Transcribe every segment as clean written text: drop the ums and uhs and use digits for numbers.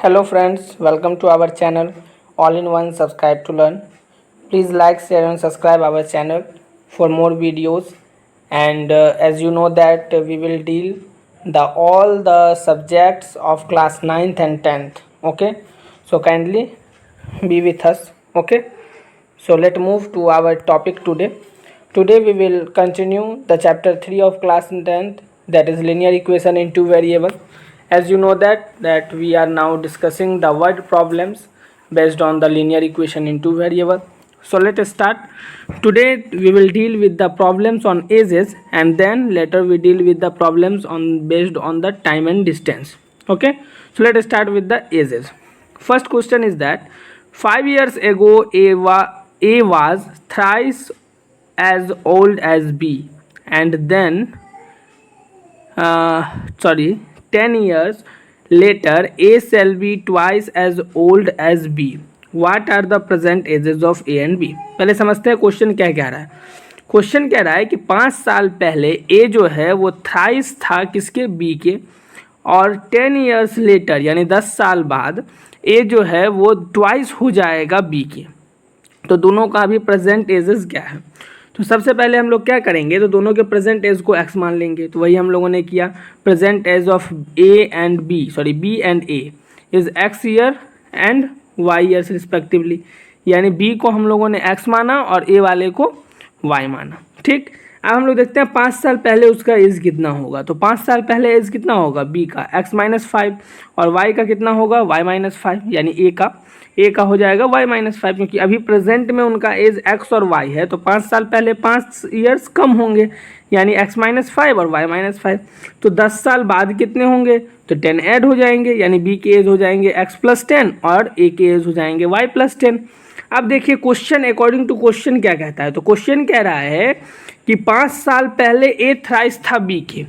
Hello friends, welcome to our channel All in One Subscribe to Learn. Please like, share and subscribe our channel for more videos. And as you know that we will deal the all the subjects of class 9th and 10th. Okay, so kindly be with us. Okay, so let's move to our topic today. Today we will continue the chapter 3 of class 10th, that is linear equation in two variables. As you know that we are now discussing the word problems based on the linear equation in two variables. So let us start. Today we will deal with the problems on ages, and then later we deal with the problems on based on the time and distance. Okay, so let us start with the ages. First question is that 5 years ago A was thrice as old as B, and then 10 years later A shall be twice as old as B. What are the present ages of A and B? पहले समझते हैं question क्या कह रहा है. Question कह रहा है कि 5 साल पहले A जो है वो थ्राइस था किसके, B के, और 10 ईयर्स लेटर यानी 10 साल बाद A जो है वो ट्वाइस हो जाएगा B के. तो दोनों का भी प्रेजेंट एजेस क्या है. तो सबसे पहले हम लोग क्या करेंगे, तो दोनों के प्रेजेंट एज को x मान लेंगे. तो वही हम लोगों ने किया. Present age of B and A is x year and y years respectively. यानी B को हम लोगों ने x माना और A वाले को y माना. ठीक, अब हम लोग देखते हैं 5 साल पहले उसका एज कितना होगा. तो 5 साल पहले एज कितना होगा B का, x-5, और y का कितना होगा, y-5, यानी A का हो जाएगा y-5, क्योंकि अभी प्रेजेंट में उनका एज x और y है. तो 5 साल पहले 5 ईयर्स कम होंगे, यानी x-5 और y-5. तो 10 साल बाद कितने होंगे, तो 10 ऐड हो जाएंगे, यानी B के एज हो जाएंगे x+10 और A के एज हो जाएंगे y+10. अब देखिए क्वेश्चन अकॉर्डिंग टू क्वेश्चन क्या कहता है. तो क्वेश्चन कह रहा है कि 5 साल पहले A थ्राइस था B के.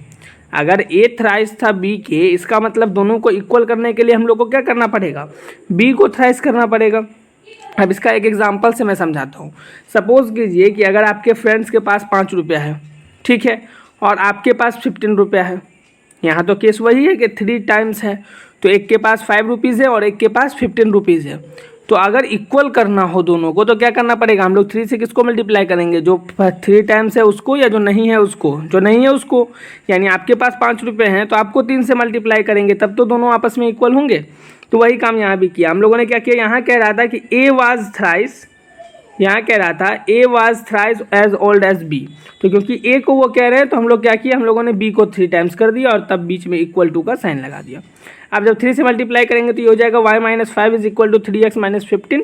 अगर A थ्राइस था B के, इसका मतलब दोनों को इक्वल करने के लिए हम लोग को क्या करना पड़ेगा, B को थ्राइस करना पड़ेगा. अब इसका एक एग्जांपल से मैं समझाता हूँ. सपोज कीजिए कि अगर आपके फ्रेंड्स के पास 5 रुपया है, ठीक है, और आपके पास 15 रुपया है. यहाँ तो केस वही है कि 3 टाइम्स है. तो एक के पास 5 रुपीज़ है और एक के पास 15 रुपीज़ है. तो अगर इक्वल करना हो दोनों को तो क्या करना पड़ेगा, हम लोग 3 से किसको मल्टीप्लाई करेंगे, जो 3 टाइम्स है उसको, या जो नहीं है उसको. जो नहीं है उसको, यानी आपके पास 5 रुपये हैं तो आपको 3 से मल्टीप्लाई करेंगे, तब तो दोनों आपस में इक्वल होंगे. तो वही काम यहाँ भी किया. हम लोगों ने क्या किया, यहाँ कह रहा था कि A वाज थ्राइस, यहाँ कह रहा था A was thrice as old as B. तो क्योंकि A को वो कह रहे हैं तो हम लोग क्या किया, हम लोगों ने B को 3 टाइम्स कर दिया और तब बीच में इक्वल टू का साइन लगा दिया. अब जब 3 से मल्टीप्लाई करेंगे तो ये हो जाएगा y-5 is equal to 3x-15.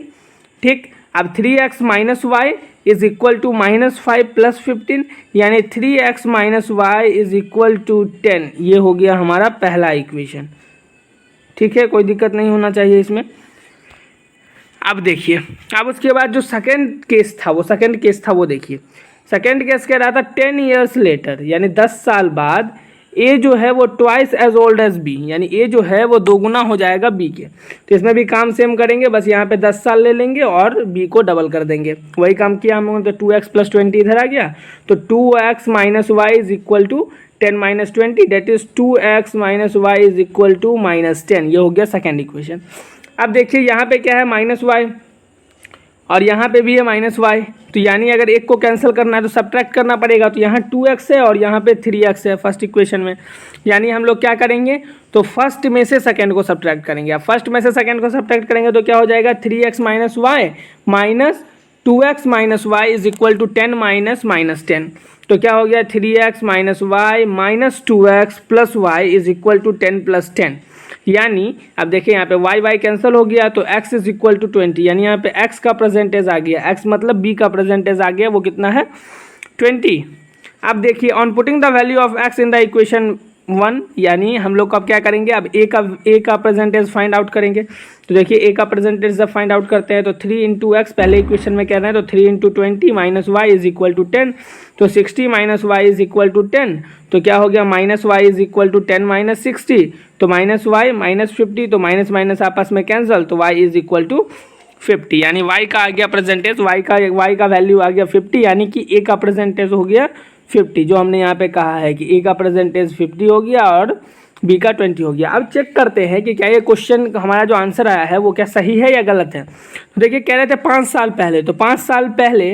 ठीक, अब 3x minus Y is equal to -5 + 15, यानी 3x minus Y is equal to 10. ये हो गया हमारा पहला इक्वेशन. ठीक है, कोई दिक्कत नहीं होना चाहिए इसमें. अब देखिए, अब उसके बाद जो सेकंड केस था वो देखिए. सेकंड केस कह रहा था 10 ईयर्स लेटर, यानी 10 साल बाद A जो है वो twice as old as B, यानी A जो है वो दोगुना हो जाएगा B के. तो इसमें भी काम सेम करेंगे, बस यहाँ पे 10 साल ले लेंगे और B को डबल कर देंगे. वही काम किया हम लोगों ने. तो 2x + 20 इधर आ गया. तो 2x minus Y is equal to 10 - 20, that is 2x minus Y is equal to -10. ये हो गया सेकेंड इक्वेशन. अब देखिए यहाँ पे क्या है, -y, और यहाँ पे भी है -y. तो यानी अगर एक को कैंसिल करना है तो सब्ट्रैक्ट करना पड़ेगा. तो यहाँ 2x है और यहाँ पे 3x है फर्स्ट इक्वेशन में. यानी हम लोग क्या करेंगे, तो फर्स्ट में से सेकंड को सब्ट्रैक्ट करेंगे. अब फर्स्ट में से सेकंड को सब्ट्रैक्ट करेंगे तो क्या हो जाएगा, 3x minus Y minus 2x minus Y is equal to 10 minus -10. तो क्या हो गया, 3x minus Y minus 2x plus Y is equal to 10 + 10. यानी अब देखिए यहाँ पे y कैंसिल हो गया तो x इज इक्वल टू 20, यानी यहाँ पे x का प्रेजेंटेज आ गया. x मतलब b का प्रेजेंटेज आ गया, वो कितना है, 20. अब देखिए on putting the value of x in the equation 1, यानी हम लोग अब क्या करेंगे, अब a का प्रेजेंटेज फाइंड आउट करेंगे. तो देखिए a का प्रेजेंटेज जब फाइंड आउट करते हैं तो 3 × x पहले इक्वेशन में कह रहे हैं, तो 3 × 20 minus Y is equal to 10. तो 60 minus Y is equal to 10. तो क्या हो गया, minus Y is equal to 10 - 60. तो माइनस वाई -50, तो माइनस माइनस आपस में कैंसिल, तो y इज इक्वल टू 50. यानी y का आ गया प्रेजेंटेज, y का वैल्यू आ गया 50, यानी कि a का प्रेजेंटेज हो गया 50. जो हमने यहाँ पे कहा है कि a का प्रेजेंटेज 50 हो गया और बी का 20 हो गया। अब चेक करते हैं कि क्या ये क्वेश्चन हमारा जो आंसर आया है वो क्या सही है या गलत है। तो देखिए कह रहे थे 5 साल पहले, तो 5 साल पहले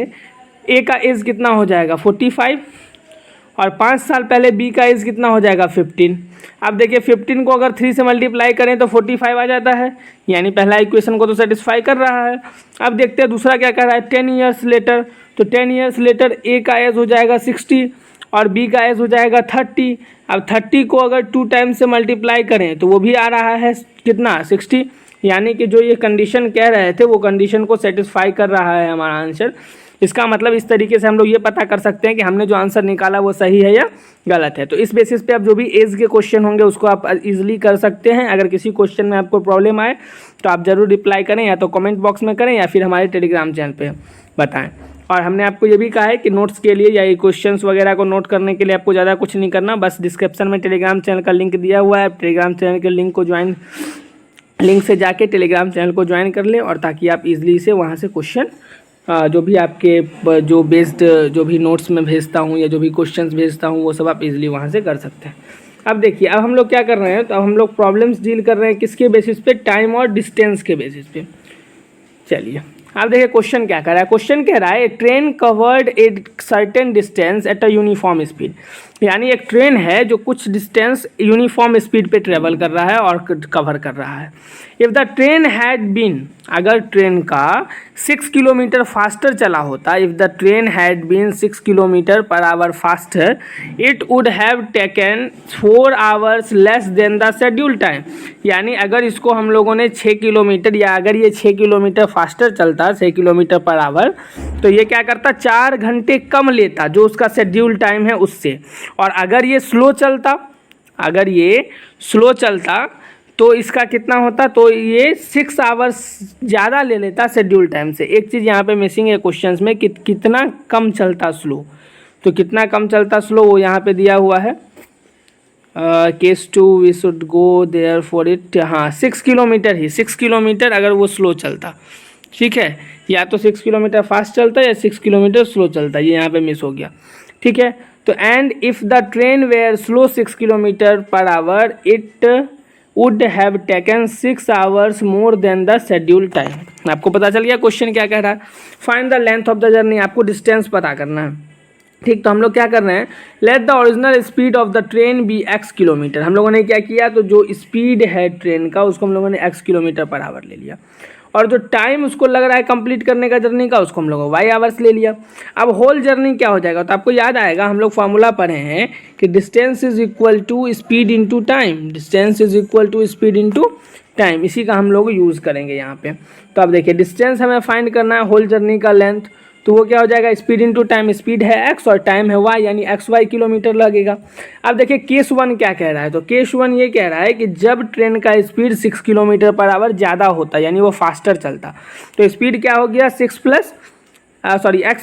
ए का एज कितना हो जाएगा 45, और 5 साल पहले बी का एज कितना हो जाएगा 15। अब देखिए 15 को अगर 3 से मल्टीप्लाई करें तो 45 आ जाता है, यानी पहला इक्वेशन को तो सेटिस्फाई कर रहा है। अब देखते हैं दूसरा क्या कर रहा है, 10 ईयर्स लेटर। तो 10 ईयर्स लेटर ए का एज हो जाएगा 60 और बी का एज हो जाएगा 30। अब 30 को अगर 2 टाइम्स से मल्टीप्लाई करें तो वो भी आ रहा है कितना 60, यानी कि जो ये कंडीशन कह रहे थे वो कंडीशन को सेटिस्फाई कर रहा है हमारा आंसर। इसका मतलब इस तरीके से हम लोग ये पता कर सकते हैं कि हमने जो आंसर निकाला वो सही है या गलत है। तो इस बेसिस पे आप जो भी एज के क्वेश्चन होंगे उसको आप इजीली कर सकते हैं। अगर किसी क्वेश्चन में आपको प्रॉब्लम आए तो आप ज़रूर रिप्लाई करें, या तो कमेंट बॉक्स में करें या फिर हमारे टेलीग्राम चैनल पे बताएं। और हमने आपको ये भी कहा है कि नोट्स के लिए या ये क्वेश्चंस वगैरह को नोट करने के लिए आपको ज़्यादा कुछ नहीं करना, बस डिस्क्रिप्शन में टेलीग्राम चैनल का लिंक दिया हुआ है, टेलीग्राम चैनल के लिंक से जाके टेलीग्राम चैनल को ज्वाइन कर लें, और ताकि आप इजीली से वहाँ से क्वेश्चन जो भी आपके जो बेस्ड जो भी नोट्स में भेजता हूँ या जो भी क्वेश्चंस भेजता हूँ वो सब आप इजीली वहाँ से कर सकते हैं। अब देखिए अब हम लोग क्या कर रहे हैं, तो अब हम लोग प्रॉब्लम्स डील कर रहे हैं किसके बेसिस पे, टाइम और डिस्टेंस के बेसिस पे। चलिए अब देखिए क्वेश्चन क्या कर रहा है। क्वेश्चन कह रहा है train covered a certain distance at a uniform speed, यानी एक ट्रेन है जो कुछ डिस्टेंस यूनिफॉर्म स्पीड पे ट्रेवल कर रहा है और कवर कर रहा है। If the train had been, अगर ट्रेन का 6 किलोमीटर फास्टर चला होता, if the train had been 6 kilometre per hour faster it would have taken 4 hours less than the schedule time, यानी अगर इसको हम लोगों ने 6 किलोमीटर या अगर ये 6 किलोमीटर फास्टर चलता 6 किलोमीटर पर आवर, तो ये क्या करता 4 घंटे कम लेता जो उसका शेड्यूल टाइम है उससे। और अगर ये स्लो चलता तो इसका कितना होता, तो ये 6 आवर्स ज़्यादा ले लेता शेड्यूल टाइम से। एक चीज़ यहाँ पे मिसिंग है क्वेश्चंस में कि कितना कम चलता स्लो, तो कितना कम चलता स्लो वो यहाँ पे दिया हुआ है। Case 2 we should go there for it, हाँ 6 किलोमीटर ही, 6 किलोमीटर अगर वो स्लो चलता, ठीक है, या तो 6 किलोमीटर फास्ट चलता है या 6 किलोमीटर स्लो चलता है, ये यहाँ पे मिस हो गया, ठीक है। तो and if the train were slow 6 kilometre per hour it would have taken 6 hours more than the schedule time. आपको पता चल गया क्वेश्चन क्या कह रहा है। Find the length of the journey, आपको डिस्टेंस पता करना है, ठीक। तो हम लोग क्या कर रहे हैं, let the original speed of the train be x kilometre. हम लोगों ने क्या किया, तो जो स्पीड है ट्रेन का उसको हम लोगों ने x किलोमीटर पर आवर ले लिया, और जो टाइम उसको लग रहा है कंप्लीट करने का जर्नी का उसको हम लोगों y आवर्स ले लिया। अब होल जर्नी क्या हो जाएगा, तो आपको याद आएगा हम लोग फार्मूला पढ़े हैं कि distance is equal to speed into time, distance is equal to speed into time, इसी का हम लोग यूज़ करेंगे यहाँ पे। तो अब देखिए डिस्टेंस हमें फाइंड करना है होल जर्नी का लेंथ, तो वो क्या हो जाएगा स्पीड इंटू टाइम, स्पीड है x और टाइम है y, यानी XY किलोमीटर लगेगा। अब देखिए केस 1 क्या कह रहा है, तो केस 1 ये कह रहा है कि जब ट्रेन का स्पीड 6 किलोमीटर पर आवर ज़्यादा होता, यानी वो फास्टर चलता, तो स्पीड क्या हो गया x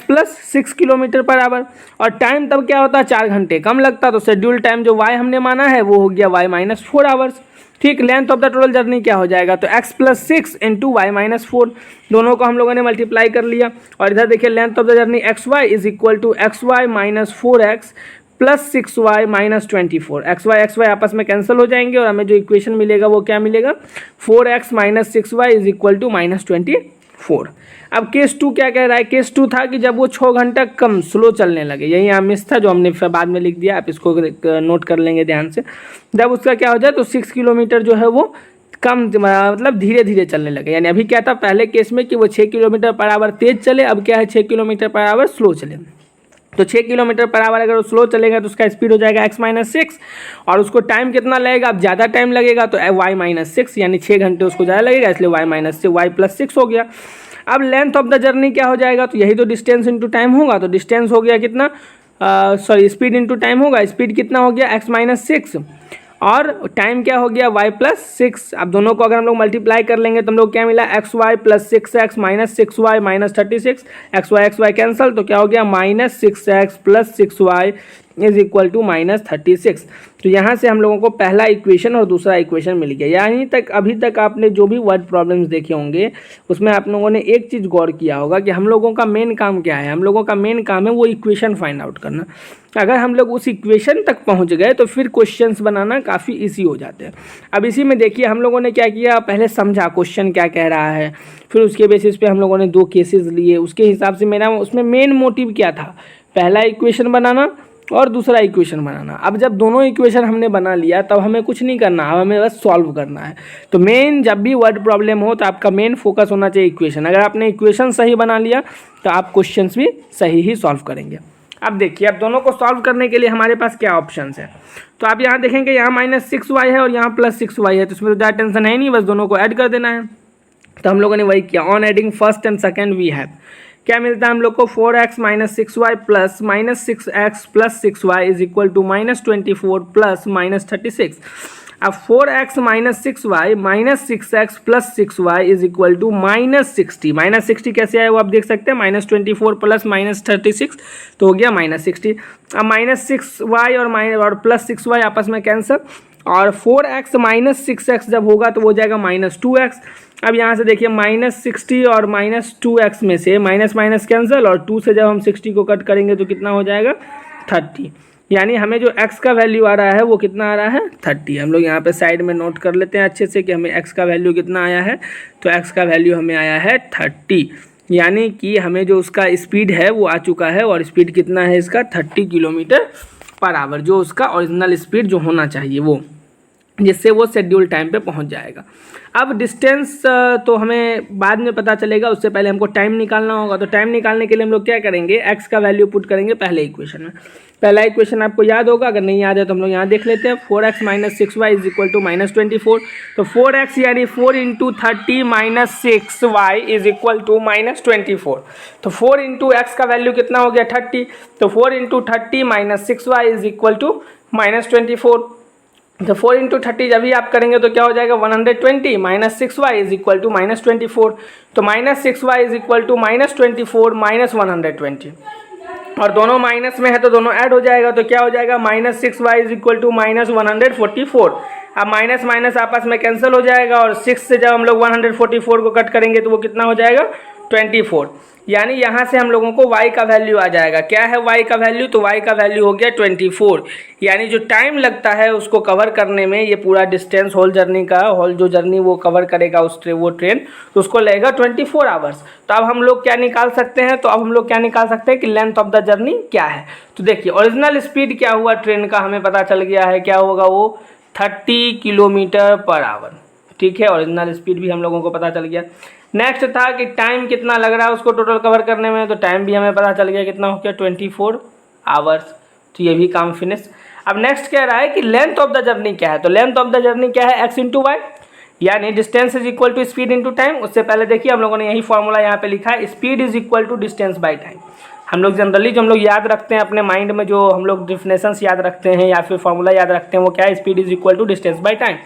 plus 6 kilometre per our, और टाइम तब क्या होता 4 घंटे कम लगता, तो शेड्यूल टाइम जो y हमने माना है वो हो गया y माइनस 4 आवर्स, ठीक। Length of the total journey क्या हो जाएगा, तो x plus 6 into Y minus 4, दोनों को हम लोगों ने मल्टीप्लाई कर लिया, और इधर देखिए length of the journey XY is equal to XY minus 4x plus 6y minus 24। XY आपस में कैंसिल हो जाएंगे और हमें जो इक्वेशन मिलेगा वो क्या मिलेगा, 4x minus 6y is equal to minus 24। अब केस 2 क्या कह रहा है, केस 2 था कि जब वो 6 घंटा कम स्लो चलने लगे, यही यहाँ मिस था जो हमने फिर बाद में लिख दिया, आप इसको नोट कर लेंगे ध्यान से। जब उसका क्या हो जाए तो 6 किलोमीटर जो है वो कम मतलब धीरे धीरे चलने लगे, यानी अभी क्या था पहले केस में कि वो 6 किलोमीटर पर आवर तेज चले, अब क्या है 6 किलोमीटर पर आवर स्लो चले। तो 6 किलोमीटर पर आवर अगर वो स्लो चलेगा तो उसका स्पीड हो जाएगा x माइनस 6, और उसको टाइम कितना लगेगा, अब ज़्यादा टाइम लगेगा तो y माइनस 6, यानी 6 घंटे उसको ज़्यादा लगेगा, इसलिए y माइनस 6 y प्लस 6 हो गया। अब लेंथ ऑफ द जर्नी क्या हो जाएगा, तो यही तो डिस्टेंस इंटू टाइम होगा, तो डिस्टेंस हो गया कितना, स्पीड इंटू टाइम होगा, स्पीड कितना हो गया x माइनस 6, और टाइम क्या हो गया y प्लस 6। अब दोनों को अगर हम लोग मल्टीप्लाई कर लेंगे तो हम लोग क्या मिला, XY plus 6x minus 6y minus 36, XY cancel, तो क्या हो गया minus 6x plus 6y is equal to -36। तो यहाँ से हम लोगों को पहला इक्वेशन और दूसरा इक्वेशन मिल गया। यानी तक अभी तक आपने जो भी वर्ड प्रॉब्लम्स देखे होंगे उसमें आप लोगों ने एक चीज़ गौर किया होगा कि हम लोगों का मेन काम क्या है। हम लोगों का मेन काम है वो इक्वेशन फाइंड आउट करना। अगर हम लोग उस इक्वेशन तक पहुँच गए तो फिर क्वेश्चंस बनाना काफ़ी ईजी हो जाते हैं। अब इसी में देखिए हम लोगों ने क्या किया, पहले समझा क्वेश्चन क्या कह रहा है, फिर उसके बेसिस पे हम लोगों ने 2 केसेस लिए। उसके हिसाब से मेरा उसमें मेन मोटिव क्या था, पहला इक्वेशन बनाना और दूसरा इक्वेशन बनाना। अब जब दोनों इक्वेशन हमने बना लिया तब हमें कुछ नहीं करना, अब हमें बस सॉल्व करना है। तो मेन जब भी वर्ड प्रॉब्लम हो तो आपका मेन फोकस होना चाहिए इक्वेशन। अगर आपने इक्वेशन सही बना लिया तो आप क्वेश्चंस भी सही ही सॉल्व करेंगे। अब देखिए, अब दोनों को सॉल्व करने के लिए हमारे पास क्या ऑप्शंस है। तो आप यहाँ देखेंगे यहाँ -6y है और यहाँ +6y है, तो इसमें तो ज़्यादा टेंशन है ही नहीं, बस दोनों को ऐड कर देना है। तो हम लोगों ने वही किया। On adding first and second we have, क्या मिलता है हम लोग को, 4x - 6y plus -6x plus 6y is equal to -24 plus -36। अब 4x - 6y minus 6x plus 6y is equal to -60। -60 कैसे आया वो आप देख सकते हैं, -24 प्लस -36 तो हो गया -60। अब -6y और प्लस 6y आपस में कैंसिल, और 4x - 6x जब होगा तो वो जाएगा -2x। अब यहाँ से देखिए -60 और -2x में से माइनस माइनस कैंसिल, और 2 से जब हम 60 को कट करेंगे तो कितना हो जाएगा 30। यानी हमें जो x का वैल्यू आ रहा है वो कितना आ रहा है 30। हम लोग यहाँ पे साइड में नोट कर लेते हैं अच्छे से कि हमें x का वैल्यू कितना आया है। तो x का वैल्यू हमें आया है 30, यानी कि हमें जो उसका स्पीड है वो आ चुका है। और स्पीड कितना है इसका 30 km/h, जो उसका ओरिजिनल स्पीड जो होना चाहिए वो, जिससे वो शेड्यूल टाइम पे पहुंच जाएगा। अब डिस्टेंस तो हमें बाद में पता चलेगा, उससे पहले हमको टाइम निकालना होगा। तो टाइम निकालने के लिए हम लोग क्या करेंगे, x का वैल्यू पुट करेंगे पहले इक्वेशन में। पहला इक्वेशन आपको याद होगा, अगर नहीं याद है तो हम लोग यहाँ देख लेते हैं। 4x - 6y is equal to -24। तो 4x यानी 4 × 30 - 6y इज इक्वल टू -24। तो 4 × x का वैल्यू कितना हो गया 30। तो 4 × 30 - 6y इज इक्वल टू -24। तो 4 × 30 जब भी आप करेंगे तो क्या हो जाएगा 120 - 6y इज इक्वल टू -24। तो -6y इज इक्वल टू -24 - 120, और दोनों माइनस में है तो दोनों ऐड हो जाएगा। तो क्या हो जाएगा -6y इज इक्वल टू -144। अब माइनस माइनस आपस में कैंसिल हो जाएगा, और 6 से जब हम लोग 144 को कट करेंगे तो वो कितना हो जाएगा 24। यानी यहाँ से हम लोगों को y का वैल्यू आ जाएगा। क्या है y का वैल्यू, तो y का वैल्यू हो गया 24। यानी जो टाइम लगता है उसको कवर करने में, ये पूरा डिस्टेंस होल जर्नी का, होल जो जर्नी वो कवर करेगा वो ट्रेन, तो उसको लगेगा 24 आवर्स। तो अब हम लोग क्या निकाल सकते हैं, तो अब हम लोग क्या निकाल सकते हैं कि लेंथ ऑफ द जर्नी क्या है। तो देखिए ओरिजिनल स्पीड क्या हुआ ट्रेन का हमें पता चल गया है, क्या होगा वो 30 km/h। ठीक है, ओरिजिनल स्पीड भी हम लोगों को पता चल गया। नेक्स्ट था कि टाइम कितना लग रहा है उसको टोटल कवर करने में, तो टाइम भी हमें पता चल गया कितना हो गया 24 आवर्स। तो ये भी काम फिनिश। अब नेक्स्ट कह रहा है कि लेंथ ऑफ द जर्नी क्या है। तो लेंथ ऑफ द जर्नी क्या है, x × y, यानी distance is equal to speed into time. उससे पहले देखिए हम लोगों ने यही फॉर्मूला यहाँ पे लिखा है, speed is equal to distance by time. हम लोग जनरली जो हम लोग याद रखते हैं अपने माइंड में, जो हम लोग डिफिनेशंस याद रखते हैं या फिर फॉर्मूला याद रखते हैं, वो क्या है, speed is equal to distance by time.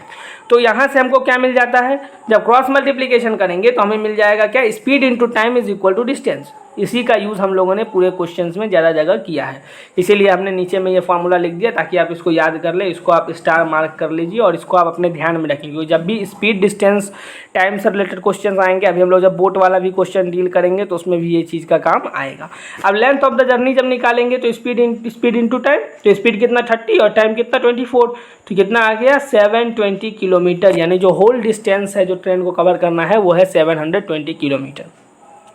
तो यहाँ से हमको क्या मिल जाता है, जब क्रॉस मल्टीप्लिकेशन करेंगे तो हमें मिल जाएगा क्या, speed into time is equal to distance. इसी का यूज़ हम लोगों ने पूरे क्वेश्चंस में ज़्यादा जगह किया है, इसीलिए हमने नीचे में ये फार्मूला लिख दिया ताकि आप इसको याद कर ले। इसको आप स्टार मार्क कर लीजिए और इसको आप अपने ध्यान में रखेंगे। जब भी स्पीड डिस्टेंस टाइम से रिलेटेड क्वेश्चन आएंगे, अभी हम लोग जब बोट वाला भी क्वेश्चन डील करेंगे तो उसमें भी ये चीज़ का काम आएगा। अब लेंथ ऑफ द जर्नी जब निकालेंगे तो स्पीड इंटू टाइम, तो स्पीड कितना 30 और टाइम कितना 24, तो कितना आ गया 720 किलोमीटर। यानी जो होल डिस्टेंस है जो ट्रेन को कवर करना है वो है 720 किलोमीटर।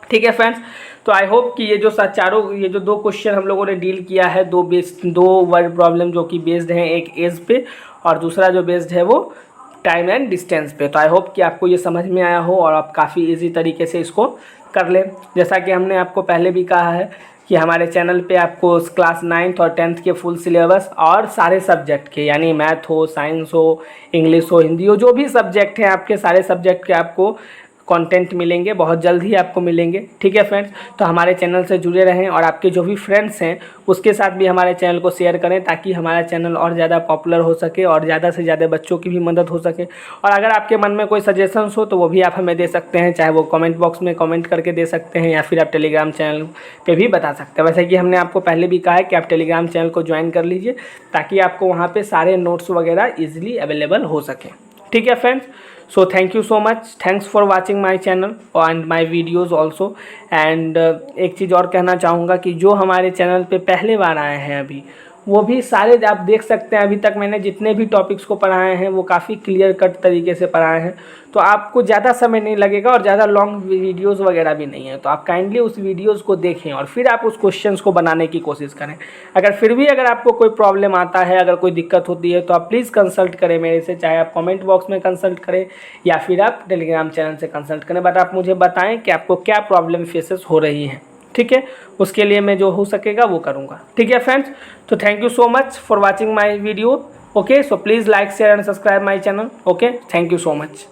ठीक है फ्रेंड्स, तो आई होप कि ये जो ये जो 2 क्वेश्चन हम लोगों ने डील किया है, 2 वर्ड प्रॉब्लम जो कि बेस्ड हैं, एक एज पे और दूसरा जो बेस्ड है वो टाइम एंड डिस्टेंस पे। तो आई होप कि आपको ये समझ में आया हो और आप काफ़ी इजी तरीके से इसको कर लें। जैसा कि हमने आपको पहले भी कहा है कि हमारे चैनल पे आपको क्लास 9th और 10th के फुल सिलेबस और सारे सब्जेक्ट के, यानी मैथ हो, साइंस हो, इंग्लिश हो, हिंदी हो, जो भी सब्जेक्ट हैं आपके, सारे सब्जेक्ट के आपको कंटेंट मिलेंगे, बहुत जल्द ही आपको मिलेंगे। ठीक है फ्रेंड्स, तो हमारे चैनल से जुड़े रहें और आपके जो भी फ्रेंड्स हैं उसके साथ भी हमारे चैनल को शेयर करें ताकि हमारा चैनल और ज़्यादा पॉपुलर हो सके और ज़्यादा से ज़्यादा बच्चों की भी मदद हो सके। और अगर आपके मन में कोई सजेशंस हो तो वो भी आप हमें दे सकते हैं, चाहे वो कमेंट बॉक्स में कमेंट करके दे सकते हैं या फिर आप टेलीग्राम चैनल पे भी बता सकते हैं। वैसे कि हमने आपको पहले भी कहा है कि आप टेलीग्राम चैनल को ज्वाइन कर लीजिए ताकि आपको वहाँ पे सारे नोट्स वगैरह ईजिली अवेलेबल हो सके। ठीक है friends, so thank you so much, thanks for watching my channel and my videos also. And एक चीज़ और कहना चाहूँगा कि जो हमारे चैनल पे पहले बार आए हैं अभी, वो भी सारे आप देख सकते हैं, अभी तक मैंने जितने भी टॉपिक्स को पढ़ाए हैं वो काफ़ी क्लियर कट तरीके से पढ़ाए हैं, तो आपको ज़्यादा समय नहीं लगेगा और ज़्यादा लॉन्ग वीडियोस वगैरह भी नहीं है। तो आप काइंडली उस वीडियोस को देखें और फिर आप उस क्वेश्चंस को बनाने की कोशिश करें। अगर फिर भी अगर आपको कोई प्रॉब्लम आता है, अगर कोई दिक्कत होती है तो आप प्लीज़ कंसल्ट करें मेरे से, चाहे आप कमेंट बॉक्स में कंसल्ट करें या फिर आप टेलीग्राम चैनल से कंसल्ट करें, बट आप मुझे बताएं कि आपको क्या प्रॉब्लम फेसेस हो रही हैं। ठीक है, उसके लिए मैं जो हो सकेगा वो करूँगा। ठीक है फ्रेंड्स, तो thank you so much for watching my video. Okay, so please like share and subscribe my channel. Okay, thank you so much.